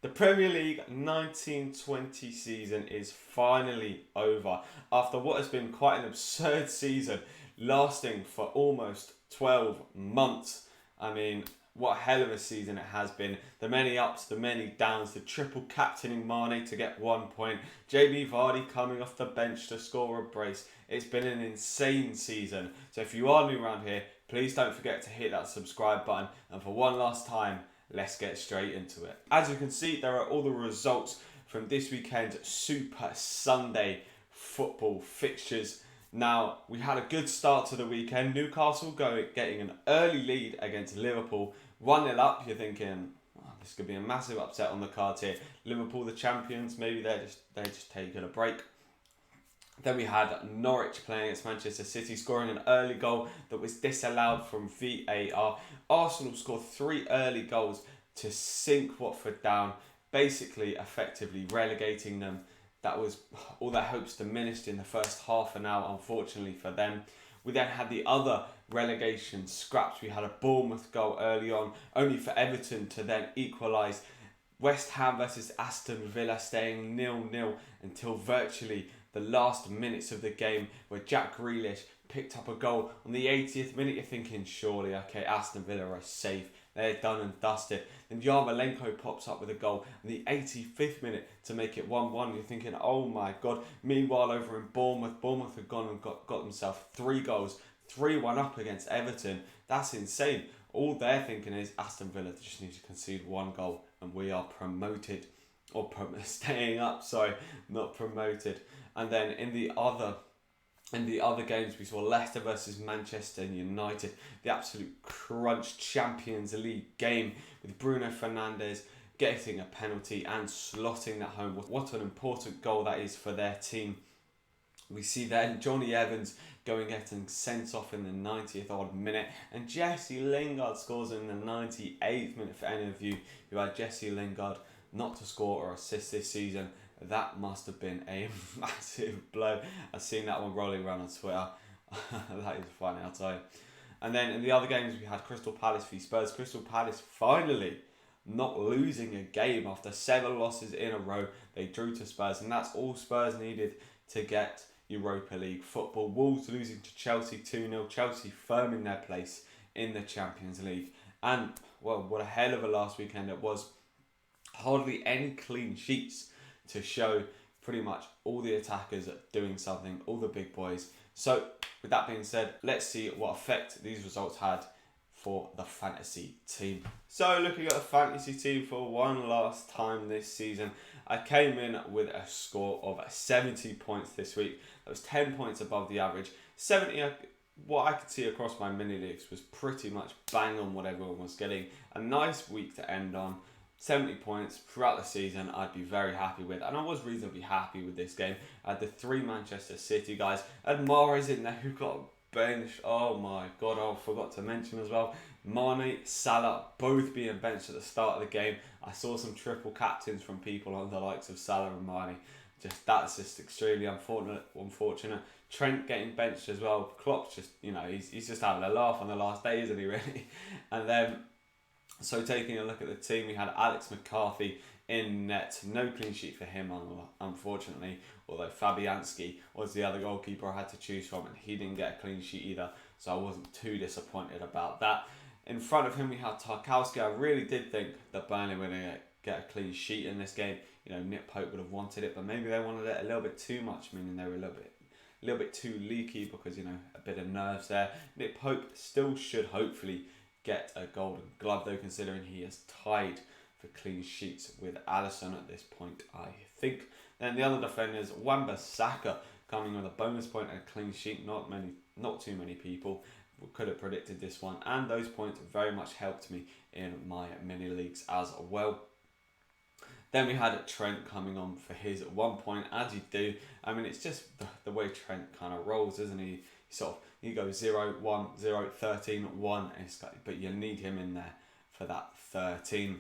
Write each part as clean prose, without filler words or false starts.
The Premier League 1920 season is finally over after what has been quite an absurd season lasting for almost 12 months. I mean, what a hell of a season it has been. The many ups, the many downs, the triple captaining Mane to get 1 point, JB Vardy coming off the bench to score a brace. It's been an insane season. So if you are new around here, please don't forget to hit that subscribe button. And for one last time, let's get straight into it. As you can see, there are all the results from this weekend's Super Sunday football fixtures. Now, we had a good start to the weekend. Newcastle getting an early lead against Liverpool. 1-0 up, you're thinking, oh, this could be a massive upset on the cards here. Liverpool, the champions, maybe they're just taking a break. Then we had Norwich playing against Manchester City, scoring an early goal that was disallowed from VAR. Arsenal scored 3 early goals to sink Watford down, basically effectively relegating them. That was all their hopes diminished in the first half an hour, unfortunately for them. We then had the other relegation scraps. We had a Bournemouth goal early on, only for Everton to then equalise. West Ham versus Aston Villa staying 0-0 until virtually the last minutes of the game, where Jack Grealish picked up a goal on the 80th minute. You're thinking, surely, okay, Aston Villa are safe. They're done and dusted. Then Yarmolenko pops up with a goal in the 85th minute to make it 1-1. You're thinking, oh my God. Meanwhile, over in Bournemouth had gone and got themselves 3 goals, 3-1 up against Everton. That's insane. All they're thinking is Aston Villa just need to concede 1 goal and we are promoted. Or staying up, sorry, not promoted. And then in the other games, we saw Leicester versus Manchester United, the absolute crunch Champions League game with Bruno Fernandes getting a penalty and slotting that home. What an important goal that is for their team. We see then Johnny Evans getting sent off in the 90th odd minute, and Jesse Lingard scores in the 98th minute. For any of you who had Jesse Lingard not to score or assist this season, that must have been a massive blow. I've seen that one rolling around on Twitter. That is funny, I'll tell you. And then in the other games, we had Crystal Palace v Spurs. Crystal Palace finally not losing a game after 7 losses in a row. They drew to Spurs, and that's all Spurs needed to get Europa League football. Wolves losing to Chelsea 2-0. Chelsea firming their place in the Champions League. And, well, what a hell of a last weekend it was. Hardly any clean sheets to show pretty much all the attackers doing something, all the big boys. So, with that being said, let's see what effect these results had for the fantasy team. So, looking at the fantasy team for one last time this season, I came in with a score of 70 points this week. That was 10 points above the average. 70, what I could see across my mini leagues was pretty much bang on what everyone was getting. A nice week to end on. 70 points throughout the season, I'd be very happy with. And I was reasonably happy with this game. I had the 3 Manchester City guys. I had Mahrez in there who got benched. Oh my God, I forgot to mention as well. Mane, Salah, both being benched at the start of the game. I saw some triple captains from people on the likes of Salah and Mane. That's just extremely unfortunate. Trent getting benched as well. Klopp's just, he's just having a laugh on the last day, isn't he, really? And then, so taking a look at the team, we had Alex McCarthy in net. No clean sheet for him, unfortunately, although Fabianski was the other goalkeeper I had to choose from, and he didn't get a clean sheet either, so I wasn't too disappointed about that. In front of him, we had Tarkowski. I really did think that Burnley were going to get a clean sheet in this game. Nick Pope would have wanted it, but maybe they wanted it a little bit too much, meaning they were a little bit too leaky because, a bit of nerves there. Nick Pope still should hopefully get a golden glove, though, considering he is tied for clean sheets with Alisson at this point, I think. Then the other defenders, Wan-Bissaka coming with a bonus point and a clean sheet. Not too many people could have predicted this one, and those points very much helped me in my mini leagues as well. Then we had Trent coming on for his 1 point, as you do. I mean, it's just the way Trent kind of rolls, isn't he? He goes 0, 1, 0, 13, 1, but you need him in there for that 13.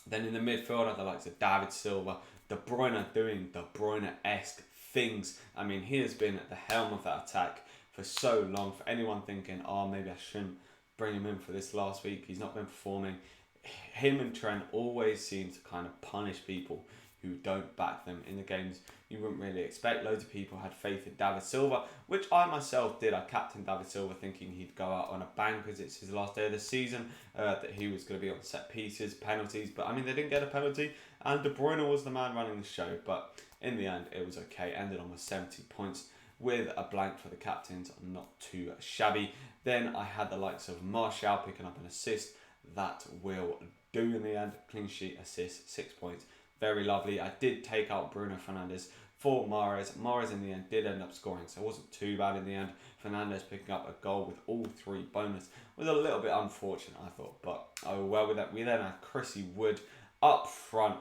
Then in the midfield, I had the likes of David Silva, De Bruyne doing De Bruyne-esque things. I mean, he has been at the helm of that attack for so long. For anyone thinking, maybe I shouldn't bring him in for this last week, he's not been performing. him and Trent always seem to kind of punish people who don't back them in the games you wouldn't really expect. Loads of people had faith in David Silva, which I myself did. I captained David Silva thinking he'd go out on a bang because it's his last day of the season, that he was going to be on set pieces, penalties, but I mean, they didn't get a penalty, and De Bruyne was the man running the show, but in the end, it was okay. Ended on with 70 points with a blank for the captains, not too shabby. Then I had the likes of Martial picking up an assist. That will do in the end. Clean sheet, assist, 6 points. Very lovely. I did take out Bruno Fernandes for Mahrez. Mahrez in the end did end up scoring, so it wasn't too bad in the end. Fernandes picking up a goal with all 3 bonus was a little bit unfortunate, I thought, but oh well with that. We then had Chrissy Wood up front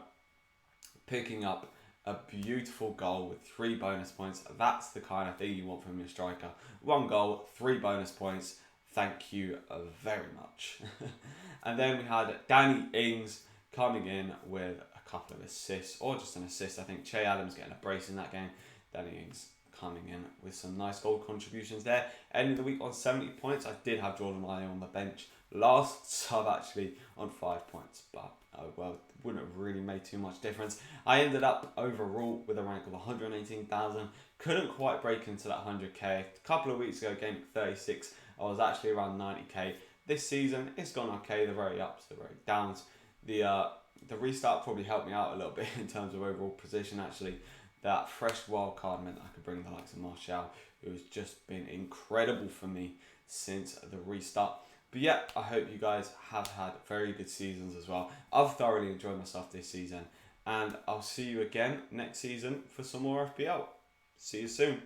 picking up a beautiful goal with 3 bonus points. That's the kind of thing you want from your striker. 1 goal, 3 bonus points. Thank you very much. And then we had Danny Ings coming in with a couple of assists, or just an assist. I think Che Adams getting a brace in that game. Danny Ings coming in with some nice goal contributions there. End of the week on 70 points. I did have Jordan Ayew on the bench last sub actually on 5 points, but oh well, wouldn't have really made too much difference. I ended up overall with a rank of 118,000. Couldn't quite break into that 100k. A couple of weeks ago, game 36, I was actually around 90k. This season, it's gone okay. The very ups, the very downs. The restart probably helped me out a little bit in terms of overall position. Actually, that fresh wild card meant I could bring the likes of Martial, who has just been incredible for me since the restart. But yeah, I hope you guys have had very good seasons as well. I've thoroughly enjoyed myself this season, and I'll see you again next season for some more FPL. See you soon.